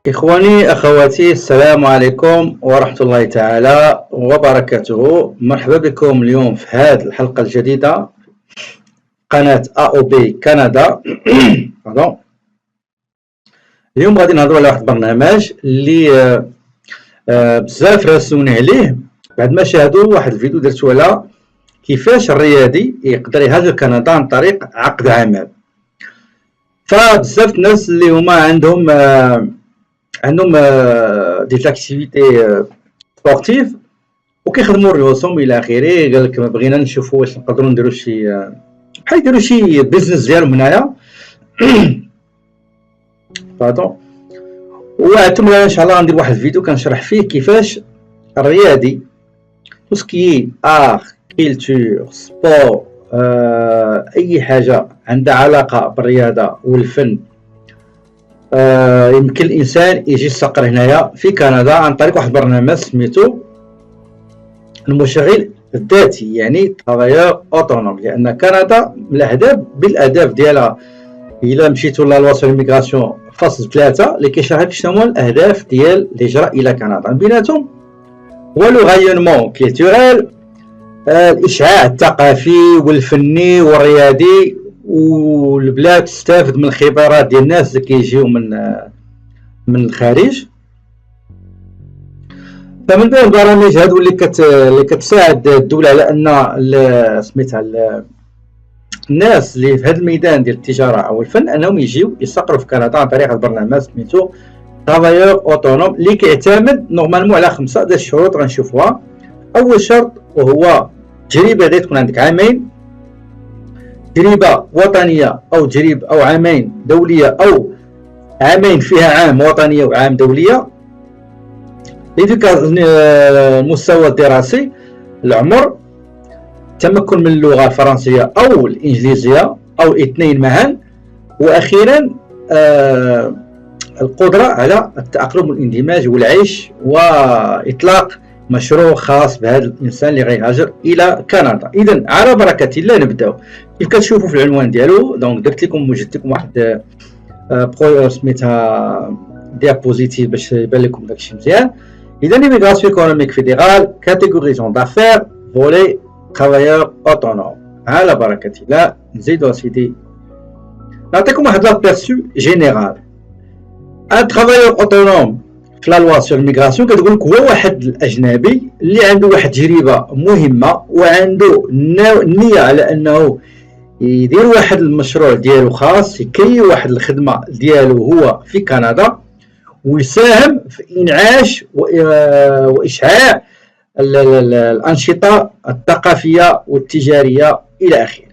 إخواني أخواتي، السلام عليكم ورحمة الله تعالى وبركاته. مرحبا بكم اليوم في هذه الحلقة الجديدة قناة AOB كندا. اليوم غادي نهضروا على واحد البرنامج اللي بزاف راسوني عليه بعد ما شاهدوا واحد الفيديو درتو على كيفاش الريادي يقدر يهاجر كندا عن طريق عقد عمل. فبزاف الناس اللي هما عندهم دي زاكتيفيتي سبورتيف وكيخدموا ريوسهم الى اخره. قال لك ما بغينا نشوفوا واش نقدروا نديروا شي بحال يديروا شي بيزنس ديالهم هنايا. باطون وعدتم ان شاء الله غندير واحد الفيديو كنشرح فيه كيفاش الريادي توسكي كيلتور سبور اي حاجه عندها علاقه بالرياضه والفن يمكن الانسان يجي يستقر هنايا في كندا عن طريق واحد البرنامج سميتو المشغل الذاتي، يعني ترافايور اوتونوم. لان كندا من بالاهداف ديالها الا مشيتو لا لوا سور ليميغراسيون فصل 3 اللي كيشرح لك شنو هما الاهداف ديال الهجره الى كندا. من بيناتهم هو لو غايونمون كولتوريل، الاشعاع الثقافي والفني والرياضي، والبلاد تستافد من الخبرات ديال الناس اللي كيجيو من الخارج. فمن بين البرامج هادو اللي كتساعد الدوله على ان سميتها الناس اللي في هذا الميدان ديال التجاره او الفن انهم يجيو يستقروا في كندا عن طريق البرنامج سميتو ترافايور اوتونوم، اللي كيعتمد نورمالمون على 5 ديال الشروط غنشوفوها. اول شرط وهو تجربه اللي تكون عندك عامين، تجربة وطنية أو أو عامين دولية، أو عامين فيها عام وطنية وعام دولية. المستوى الدراسي، العمر، التمكن من اللغة الفرنسية أو الإنجليزية أو الاثنين معا، وأخيرا القدرة على التأقلم والاندماج والعيش وإطلاق مشروع خاص بهذا الانسان اللي غيهاجر الى كندا. اذا على بركه الله نبداو. كيف كتشوفوا في العنوان ديالو دونك درت لكم وجدت لكم واحد سميتها ديابوزيتيف باش يبان لكم داكشي مزيان. اذا ليميغراسيون ايكونوميك فيدرال كاتيغوريزون دافير فولي ترافايور اوتونوم. على بركه الله نزيدو سيدي نعطيكم واحد لابيرسو جينيرال. ان ترافايور اوتونوم في لا لوا سور الميغراسيون كتقول لك هو واحد الاجنبي اللي عنده واحد تجربه مهمه وعنده النيه على انه يدير واحد المشروع ديالو خاص، يكري واحد الخدمه ديالو هو في كندا، ويساهم في انعاش واشعاع الانشطه الثقافيه والتجاريه الى اخره.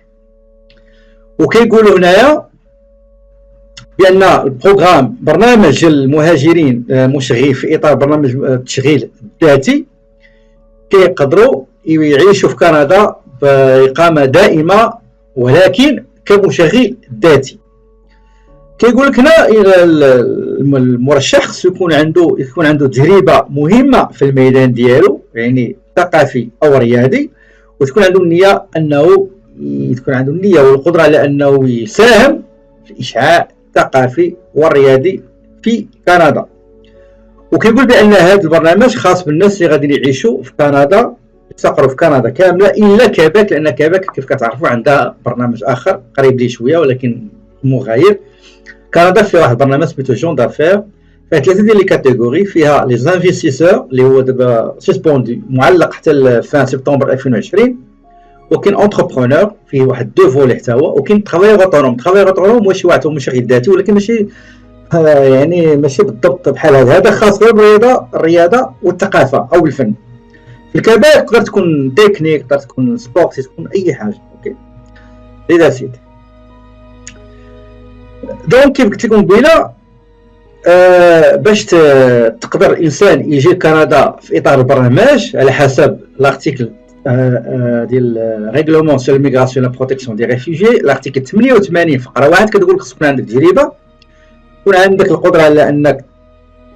وكيقولوا هنايا بأن البروغرام برنامج المهاجرين مشغل في إطار برنامج التشغيل الذاتي كيقدروا يعيشوا في كندا بإقامة دائمة ولكن كمشغل ذاتي. كيقول لك هنا المرشح خصو يكون عنده تجربة مهمة في الميدان ديالو، يعني ثقافي أو رياضي، وتكون عنده النية والقدرة على أنه يساهم في إشعاع الثقافي والرياضي في كندا. وكيقول بان هذا البرنامج خاص بالناس اللي غادي يعيشوا في كندا، يستقروا في كندا كامله الا كيباك، لان كيباك كيف كتعرفوا عندها برنامج اخر قريب ليه شويه ولكن مغاير. كندا فيها واحد البرنامج سميتو جون دافير، فيها 3 ديال لي كاتيجوري. فيها لي زانفيستيسور اللي هو دابا سسبوندي معلق حتى فان سبتمبر 2020، وكاين اونتربرونور فيه واحد 2 فولي حتى هو، وكاين ترافايور اوتونوم. ترافايور اوتونوم هو شي واحد هو مشغل ذاتي ولكن ماشي بالضبط بحال هذا خاص غير الرياضه والثقافه او الفن. في الكبائر تقدر تكون تكنيك، تقدر تكون سبورت، تكون اي حاجه. اوكي اذا سيدي دونك كيف قلت لكم قبيله باش تقدر الانسان يجي لكندا في اطار البرنامج على حسب لارتيكل ديال ريغلومون سور ليميغراسيون لا بروتيكسيون دي ريفوجي، لارتيكل 88 فقره 1 كتقول لك خصك يكون عندك تجربه، يكون عندك القدره على انك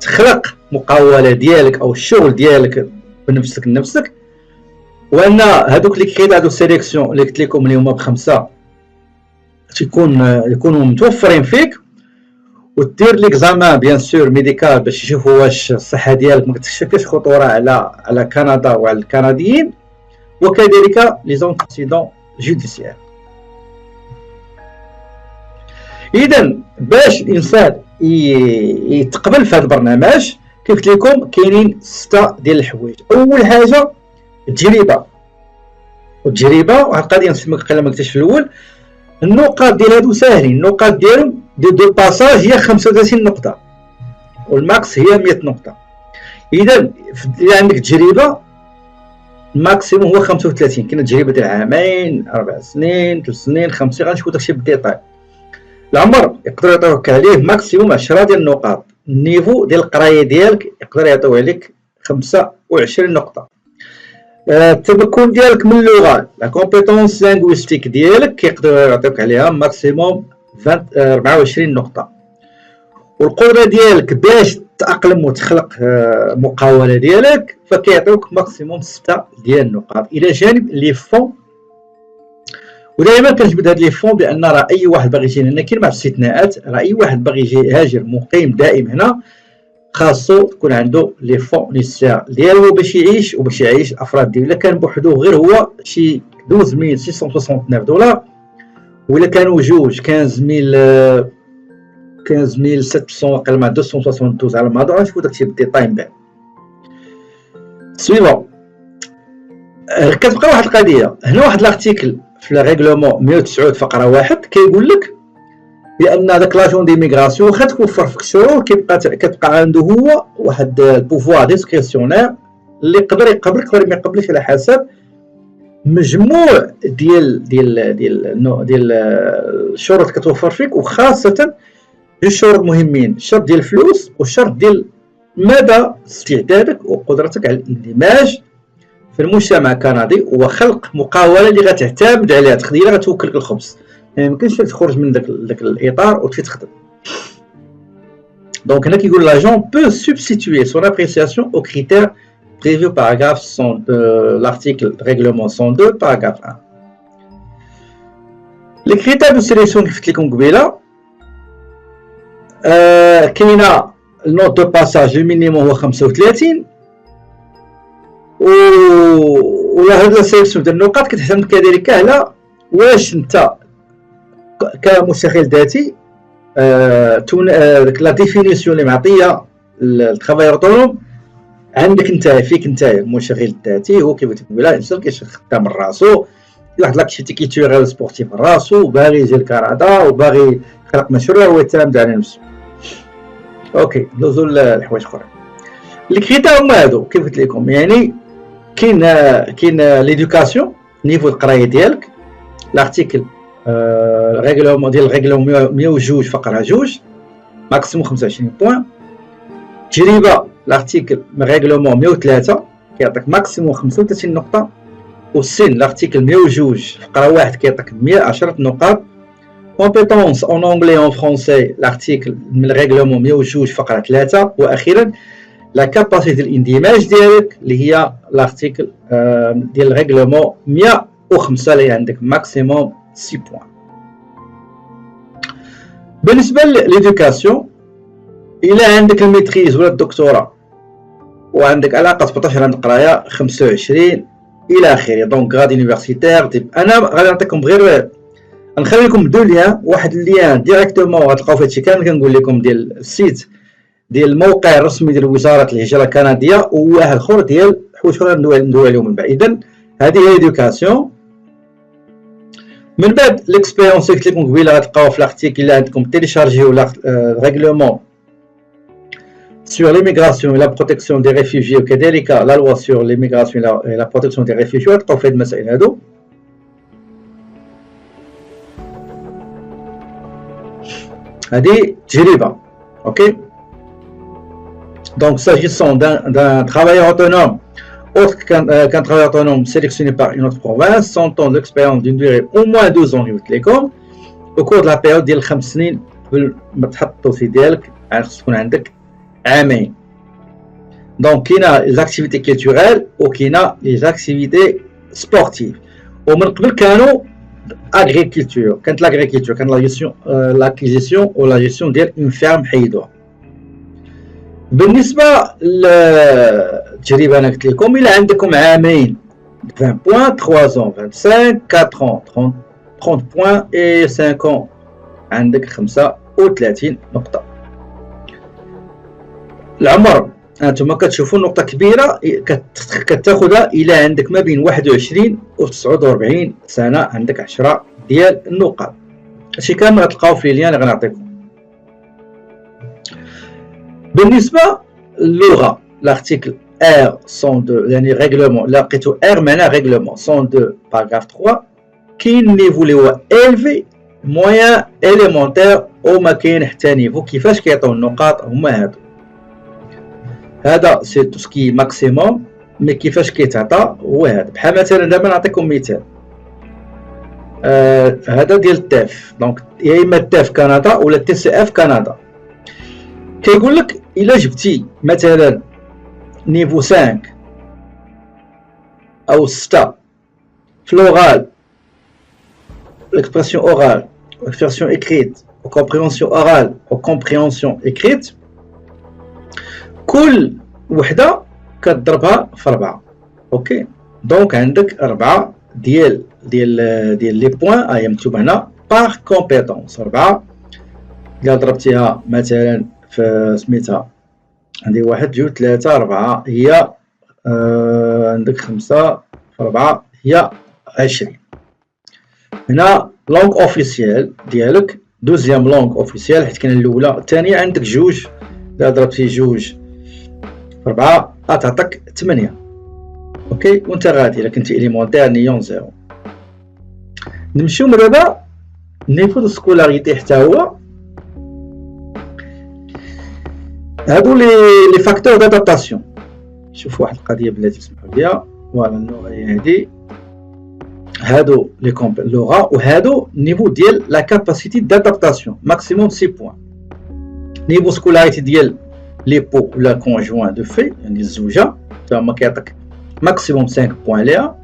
تخلق مقاوله ديالك او الشغل ديالك بنفسك لنفسك، وان هذوك اللي كيديروا هذو السيليكسيون اللي قلت لكم اللي هما ب5 يكونوا متوفرين فيك، ودير ليكزامان بيان سور ميديكال باش يشوفوا واش الصحه ديالك ما كتشكلش خطوره على كندا وعلى الكنديين، وكذلك لي زونتيسيدون جوديسيير. اذا باش الانسان يتقبل في هذا البرنامج كيف قلت لكم كاينين 6 ديال الحوايج. اول حاجه التجربه، واحد القضيه نسميها قبل ما قلتش في الاول، النقاط ديال هادو ساهلين، النقاط ديالهم دو باساج هي 35 نقطه والماكس هي 100 نقطه. اذا عندك تجربه الماكسيموم هو 35، كاين تجربه ديال عامين 4 سنين 3 سنين 5 سنين، غنشوفو داكشي بالديتاي. العمر يقدروا يعطيوك عليه ماكسيموم 10 ديال النقاط. النيفو ديال القرايه ديالك يقدر يعطيوه عليك 25 نقطه. التمكن ديالك من اللغه، لا كومبيتونس لينغويستيك ديالك يقدروا يعطيوك عليها ماكسيموم 24 نقطه. والقدره ديالك باش تأقلم وتخلق مقاوله ديالك فكيعطيوك ماكسيموم 6 ديال النقاط، الى جانب لي فون. ودائما كنجبد هاد لي فون بان راه اي واحد باغي يجي هنا، كاين بعض الاستثناءات، راه اي واحد باغي يجي هاجر مقيم دائم هنا خاصو تكون عنده لي فون نيسير ديالو باش يعيش وباش يعيش الافراد ديالو. الا كان بوحدو غير هو شي 12669 دولار، ولا كانوا جوج 15700 اقل من 272 على الموضوع. نشوفو داكشي بالديتاي من بعد. سويفون كتبقى واحد القضيه هنا، واحد الارتيكل في الريغلومون 109 فقره 1 كيقول لك بان داك لاجون ديميغراسيون واخا توفر فيك الشروط كتبقى عنده هو واحد البوفوار ديسكريسيونير اللي يقدر يقبلك يقدر ما يقبلش على حسب مجموع ديال الشروط كتوفر فيك، وخاصه جوج شروط مهمين، الشرط ديال الفلوس والشرط ديال مدى استعدادك وقدرتك على الاندماج في المجتمع الكندي وخلق مقاوله اللي غتعتمد عليها تقديرها غتوكلك الخبز. يعني ميمكنش تخرج من داك الاطار وتمشي تخدم. دونك هنا كيقول لاجون بو سبستيتوي سون ابريسياسيون او كريتير بريفيو باراغراف l'article règlement 102 paragraphe 1. لي كريتير دو سيليكسيون كيف قلت لكم قبيله كاينه النوت دو باساج المينيموم هو 35 ولا هاد السيليكسيون ديال النقاط كتعتمد كذلك على واش انت كمستقل ذاتي ديك لا ديفينيسيون اللي معطيه الترافايور اوتونوم عندك انت فيك انت المشغل الذاتي هو كيف تقول لا الانسان كيشغل خدام من راسو واحد لاكتيفيتي كيتيغال سبورتيف من راسو وباغي يجي لكندا وباغي يخلق مشروع ويعتمد على نفسه. اوكي ندوزو لحوايج اخرين. الكريتير هما هادو كيف قلت لكم، يعني كاين ليدوكاسيون نيفو القرايه ديالك، لارتيكل الريغلومون ديال الريغلومون 102 فقره 2 ماكسيموم 25 بوين. تجربه لارتيكل من ريغلومون 103 كيعطيك ماكسيموم 35 نقطه. والسن لارتيكل 102 فقره 1 كيعطيك 110 نقاط. كومبيتونس اون اونغلي اون فرونسي لارتيكل من الريغلومون 102 فقره 3. واخيرا لا كاباسيتي ديال الاندماج ديالك اللي هي لارتيكل ديال الريغلومون 105 اللي عندك ماكسيموم 6 بوين. بالنسبه للإدوكاسيون الا عندك الميتريز ولا الدكتوراه وعندك علاقه 17 عام القرايه 25 الى اخره، دونك غادي يونيفرسيتير انا غادي نعطيكم غير نخلي لكم دو ليان، واحد الليان ديريكتومون غتلقاو فيه هادشي كامل كنقول لكم ديال السيت ديال الموقع الرسمي ديال وزاره الهجره الكنديه، وواحد اخر ديال حوايج اخرى ندوي عليهم من بعد. اذا هذه هي ليدوكاسيون. من بعد ليكسبيريونس قلت لكم قبيله غتلقاو في الارتيكل اللي عندكم تيليشارجيو ريغلومون sur l'immigration et la protection des réfugiés وكذلك la loi sur l'immigration et la protection des réfugiés غتلقاو في هاد المسائل هادو. هذه تجربه. اوكي donc s'agissant d'un travailleur autonome autre qu'un travailleur autonome sélectionné par une autre province, 100 ans d'expérience d'une durée au moins 2 ans télécom au cours de la période ديال 5 سنين قبل ما تحط الدوسي ديالك خص تكون عندك عامين. دونك كاينه ليزاكتيفيتي كولتوريل وكاينه ليزاكتيفيتي سبورتيف. ومن قبل كانوا agriculture كانت لاغريكولتور كان لا جيستيون لاكيزيسيون ولا جيستيون ديال اون فيرم حيدوها. بالنسبه للتجربه انا قلت لكم الا عندكم عامين 20 بوان 3 ans 25 4 ans 30 بوان et 5 ans عندك 35 نقطه. العمر انتم كتشوفوا نقطه كبيره كتاخذها الى عندك ما بين 21 و 49 سنه عندك 10 ديال النقاط. هادشي كامل غتلقاو في اللين اللي غنعطيكم. بالنسبه للغه l'article R102 يعني ريغلومون لقيتو R معناه ريغلومون 102 باراغراف 3 كاين نيفو اللي هو élevé moyen élémentaire وما كاين حتى نيفو. كيفاش كيعطيو النقاط هما هادو. هذا سي تو سكي ماكسيموم مي كيفاش كيتعطى هو هذا. بحال مثلا دابا نعطيكم مثال هذا ديال التاف دونك يا اما التاف كندا ولا تي سي اف كندا. كيقول لك الا جبتي مثلا نيفو 5 او 6 في لوغال l'expression orale l'expression écrite ou compréhension orale ou compréhension écrite كل وحده كتضربها في 4. اوكي دونك عندك 4 ديال لي بوين هي مكتوب هنا بار كومبيتونس. 4 الا ضربتيها مثلا في سميتها عندي 1 2 3 4 هي عندك 5 في 4 هي 20. هنا لونغ اوفيسيال ديالك دوزيام لونغ اوفيسيال حيت كاين الاولى الثانيه عندك جوج. الا ضربتي جوج 4 غتعطيك 8. اوكي وانت غادي الا كنتي اليمونتير نيون زيرو. نمشيو من دابا نيفو دو سكولاريتي حتى هو هادو لي فاكتور دادابتاسيون. شوف واحد القضيه بلاتي تسمحوا لي فوالا اللغه هي هادي هادو لي لغه وهادو نيفو ديال لا كاباسيتي دادابتاسيون ماكسيموم 6 بوين. نيفو سكولاريتي ديال لي بو ولا كونجوان دو في يعني الزوجه تما كيعطيك ماكسيموم 5 بوين ليها.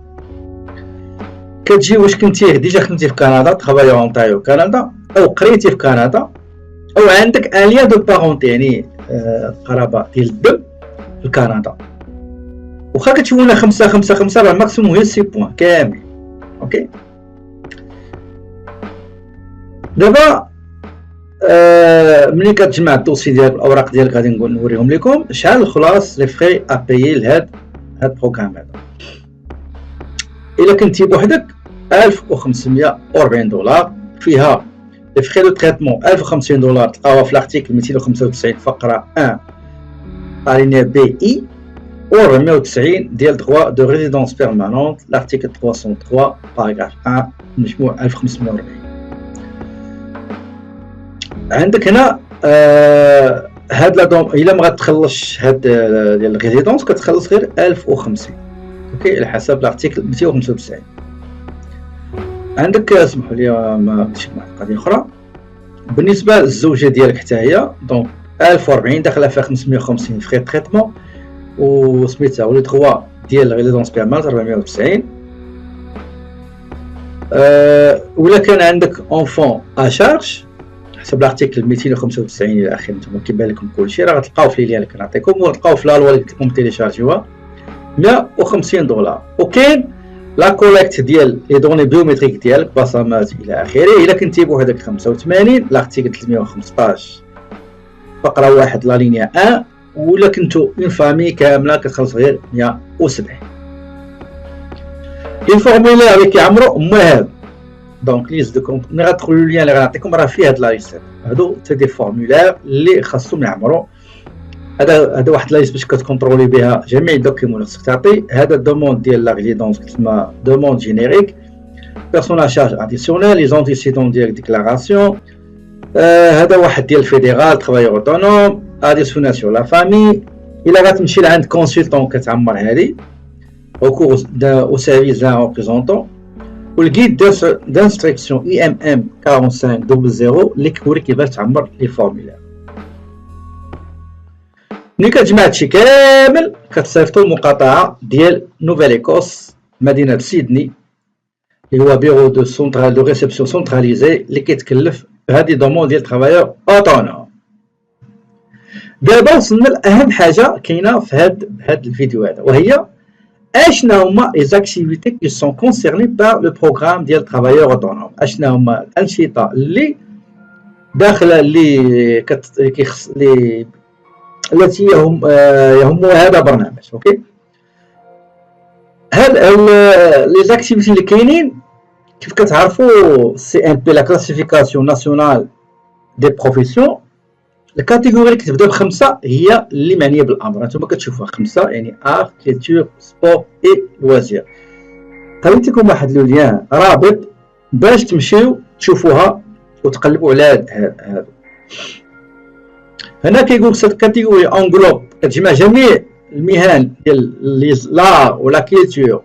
كتجي واش كنتي ديجا خدمتي في كندا ترافاي اونتاريو كندا او قريتي في كندا او عندك ان ليان دو بارونتي يعني قرابه ديال الدم في كندا. واخا كتشوفونا 5 5 5 راه ماكسيموم هي 6 بوين كامل. اوكي دابا ملي كتجمع الدوسي ديالك الاوراق ديالك غادي نوريهم لكم شحال الخلاص لي فري ابيي لهاد البروغرام هذا. الا كنتي بوحدك 1540 دولار فيها لي فري دو تريتمون 1050 دولار تلقاوها في الارتيكل 295 فقره 1 الينيا بي اي و 490 ديال droit de résidence permanente l'article 303 paragraphe 1 مجموع 1540. عندك هنا هاد لا دوم الا ما غتخلصش هاد ديال الريزيدونس كتخلص غير 1050. اوكي على حسب الارتيكل 295. عندك اسمحوا لي ما ماشي واحد القضيه اخرى بالنسبه للزوجه ديالك حتى هي دونك 1040 داخله فيها 550 فري تريتمون و سميتها ولي 3 ديال ريزيدونس بيرمانت 490. ولا كان عندك اونفون ا شارج حسب الارتيكل 295 الى اخره نتوما كيبان لكم كلشي راه غتلقاو في اللي كنعطيكم وغتلقاو في الالوا اللي قلت لكم تيليشارجيوها 150 دولار. وكاين لا كوليكت ديال لي دوني بيومتريك ديالك بصمات الى اخره. الا كنتي بوحدك 85 الارتيكل 315 فقره 1 لا لينيا 1 ولا كنتو اون فامي كامله كتخلص غير 170. لي فورمولير اللي كيعمروا هما هادو دونك ليست دو كونت ملي غتدخلوا اللين اللي غنعطيكم راه فيه هاد لا ليست هادو سي دي فورمولير اللي خاصهم يعمروا. هذا واحد لا ليست باش كتكونترولي بها جميع الدوكيمون اللي خصك تعطي. هذا الدوموند ديال لا ريزيدونس كتسمى دوموند جينيريك بيرسون شارج اديسيونيل لي زونتيسيدون ديال ديكلاراسيون. هذا واحد ديال فيدرال ترافايور اوتونوم اديسيونيل سور لا فامي. الا غتمشي لعند كونسلطون كتعمر هذه au cours au service d'un représentant ou le guide d'instruction IMM 4500 اللي كيوريك كيفاش تعمر لي فورمولير. ملي كتجمع هادشي كامل كتصيفطو المقاطعه ديال نوفيل ايكوس مدينه سيدني اللي هو بيرو دو ريسبسيون سنتراليزي اللي كيتكلف بهذه دومون ديال ترافايور اوتونوم. دابا وصلنا لاهم حاجه كاينه في هذا الفيديو هذا، وهي اشنا هما لي زاكتيفيتي كي سون كونسيرني بار لو بروغرام ديال ترافايور اوتونوم. اشنا هما الانشطه اللي داخله اللي التي يهمها هذا برنامج. اوكي، هاد لي زاكتيفيتي اللي كاينين كيف كتعرفوا سي ان بي لا كلاسيفيكاسيون ناسيونال دي بروفيسيون. الكاتيجوري اللي كتبدا بخمسه هي اللي معنيه بالامر، انتما كتشوفوها خمسه يعني ار كولتور سبور اي لوازير. خليت لكم واحد لو ليان رابط باش تمشيو تشوفوها وتقلبوا على هذا. هنا كيقول سيت كاتيجوري انغلوب كتجمع جميع المهن ديال لار ولا كولتور،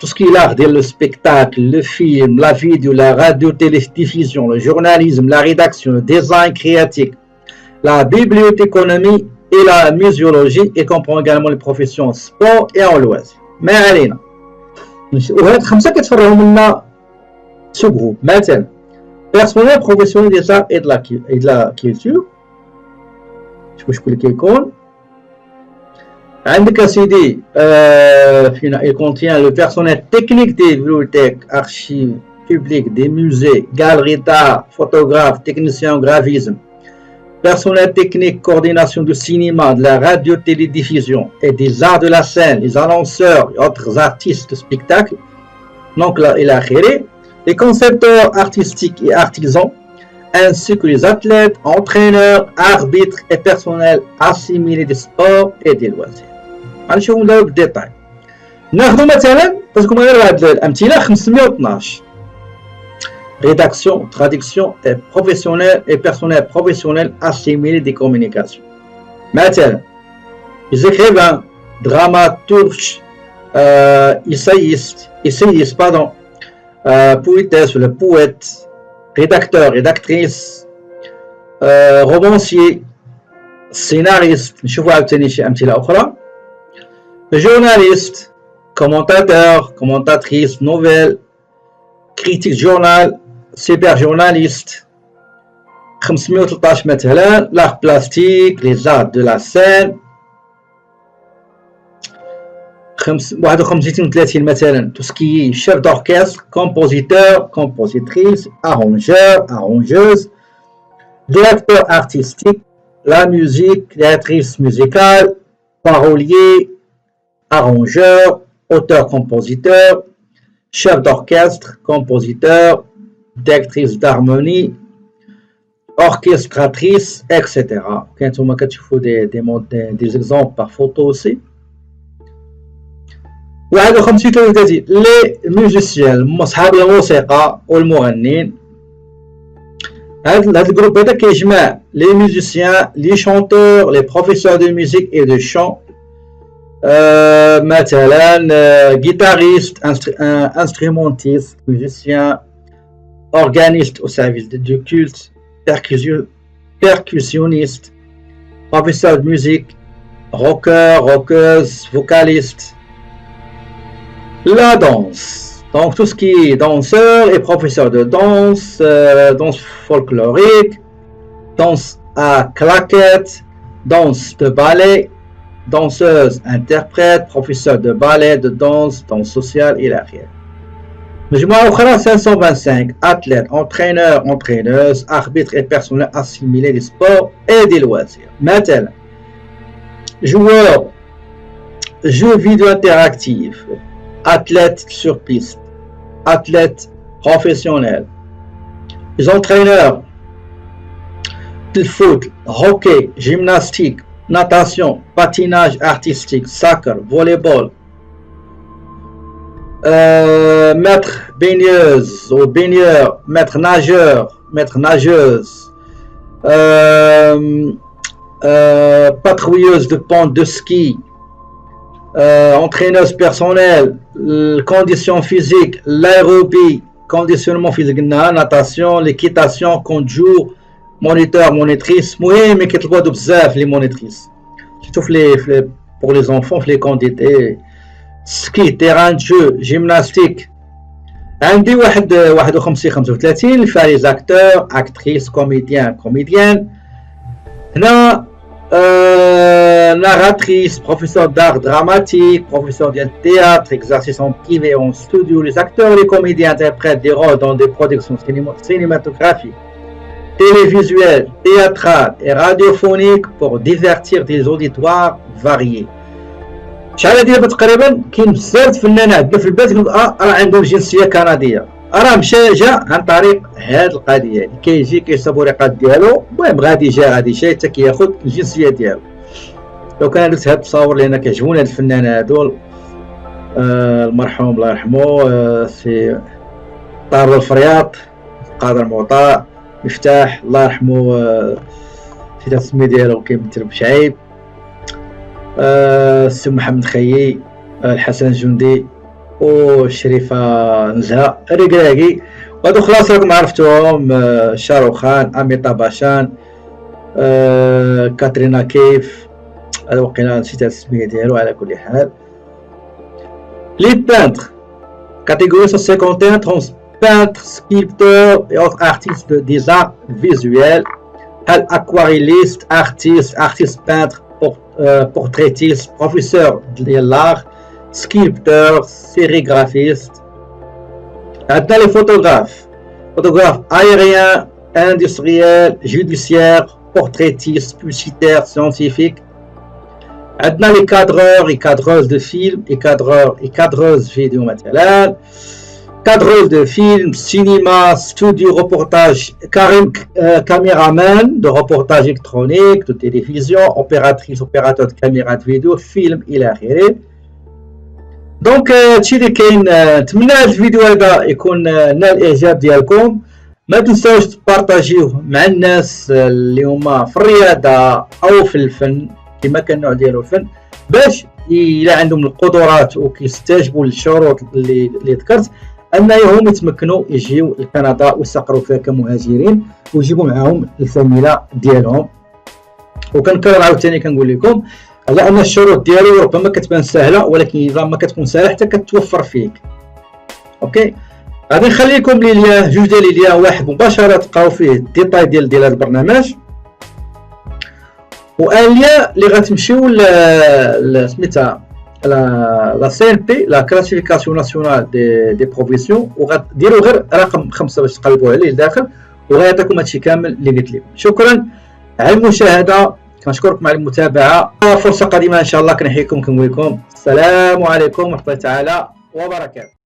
tout ce qui est l'art, le spectacle, le film, la vidéo, la radio, télédiffusion, le journalisme, la rédaction, le design créatif, la bibliothéconomie et la muséologie, et comprend également les professions sport et en loisirs. ما علينا. وهاد خمسة كتفرعوا منا sous groupe. مثلا personnel professionnel des arts et de la culture. شكون اللي كيكون؟ عندك سيدي فينا il contient le personnel technique des bibliothèques, archives publiques, des musées, galeries d'art, photographes, techniciens en graphisme, personnel technique, coordination du cinéma, de la radio-télédiffusion et des arts de la scène, les annonceurs et autres artistes de spectacle. Donc là, il a créé les concepteurs artistiques et artisans, ainsi que les athlètes, entraîneurs, arbitres et personnel assimilé des sports et des loisirs. غنشوفو نداو بالديتاي. ناخدو مثلا باسكو غير هاد الامثله 512 rédaction, traduction et professionnel et personnel professionnel assimilé des communications. مثلا les écrivains, dramaturges, essayistes, pardon, poétesse, le poète, rédacteur, rédactrice, romancier, scénariste. نشوفو عاوتاني شي امثله اخرى. journaliste, commentateur, commentatrice, nouvelle, critique journal, cyberjournaliste. 513 مثلا l'art plastique, les arts de la scène. 51 مثلا tout ce qui est chef d'orchestre, compositeur, compositrice, arrangeur, arrangeuse, directeur artistique, la musique, créatrice musicale, parolier, arrangeur, auteur-compositeur, chef d'orchestre, compositeur, directrice d'harmonie, orchestratrice, etc. Quand on des exemples par photo aussi. Les musiciens, أصحاب الموسيقى والمغنين. هذا الجروب هذا كيجمع les musiciens, les chanteurs, les professeurs de musique et de chant. مثلا guitariste, instrumentiste, musicien, organiste au service du culte, percussionniste, professeur de musique, rocker, rockeuse, vocaliste. La danse, donc tout ce qui est danseur et professeur de danse, danse folklorique, danse à claquettes, danse de ballet, danseuse, interprète, professeur de ballet, de danse, danse sociale et l'arrière. مجموعة أخرى 525 athlètes, entraîneurs, entraîneuses, arbitres et personnel assimilé des sports et des loisirs. مثلا joueurs, jeux vidéo interactifs, athlètes sur piste, athlètes professionnels, les entraîneurs de foot, hockey, gymnastique, natation, patinage artistique, soccer, volleyball, maître baigneuse ou baigneur, maître nageur, maître nageuse, patrouilleuse de pente de ski, entraîneuse personnelle, conditions physiques, l'aérobie, conditionnement physique, natation, l'équitation, conjour, moniteur, monitrice. مهم كيطلبوا بزاف les monitrices. Surtout pour les enfants, les candidates سكي تيران جو جيمناستيك. عندي 51 35 فيها لي زاكتور اكتريس كوميديان. هنا narratrice, professeur d'art dramatique, professeur de théâtre, exercice en privé et en studio. Les acteurs et les comédiens interprètent des rôles dans des productions cinématographiques, télévisuelles, théâtrales et radiophoniques pour divertir des auditoires variés. شحال هادي تقريبا كاين بزاف فنانين عندنا في البلاد راه عندهم جنسيه كنديه، راه جا عن طريق هاد القضيه هادي، كيجي كيصاوب ورقات ديالو، المهم غادي جاي حتى كياخد الجنسيه ديالو. لو كان درت هاد التصاور لان كيعجبوني هاد الفنان هادو، المرحوم الله يرحمه سي طارق الفرياط، قادر معطاء، مفتاح الله يرحمه، نسيت السمي ديالو كيمثل بشعيب، السي محمد خيي، الحسن الجندي والشريفه نزهه ركراكي، وهادو خلاص راكم عرفتوهم، شاروخان، اميتاب باشان، كاترينا كيف، هذا وقيلا نسيت السميه ديالو. على كل حال لي بانتر catégorie 151 peintres, sculpteurs et autres artistes des arts visuels. Aquarelliste, artiste peintre, portraitiste, professeur de l'art, sculpteur, sérigraphiste. Maintenant les photographes aériens, industriels, judiciaires, portraitistes, publicitaires, scientifiques. Maintenant les cadreurs et cadreuses de films et cadreurs et cadreuses vidéo مثلا، cadreuse de film, cinéma, studio, reportage, caméraman de reportage électronique, de télévision, opératrice, opérateur de caméra de vidéo, film إلى آخره. دونك هادشي اللي كاين. نتمنى هاد الفيديو هذا يكون نال الاعجاب ديالكم. ما تنساوش تبارطاجيوه مع الناس اللي هما في الرياضه او في الفن كما كان النوع ديالو الفن، باش الا عندهم القدرات وكيستجبوا للشروط اللي ذكرت انهم يتمكنوا يجيو لكندا ويستقروا فيها كمهاجرين ويجيبوا معاهم الفاميلا ديالهم. وكنكرر عاوتاني كنقول لكم على ان الشروط ديالو ربما كتبان سهله، ولكن اذا ما كتكون سهله حتى كتوفر فيك. اوكي، غادي نخلي لكم لي ليان، جوج ديال لي ليان، واحد مباشره تلقاو فيه الديتاي ديال هذا البرنامج، وان ليان اللي غتمشيو سميتها لا سي ان بي، لا كلاسيفيكاسيون ناسيونال دي بروفيسيون، وغديروا غير رقم 5 باش تقلبوا عليه لداخل، وغيعطيكم هادشي كامل اللي قلت لكم. شكرا على المشاهده، كنشكركم على المتابعه. فرصه قادمه ان شاء الله كنحييكم كنقول لكم السلام عليكم ورحمه الله تعالى وبركاته.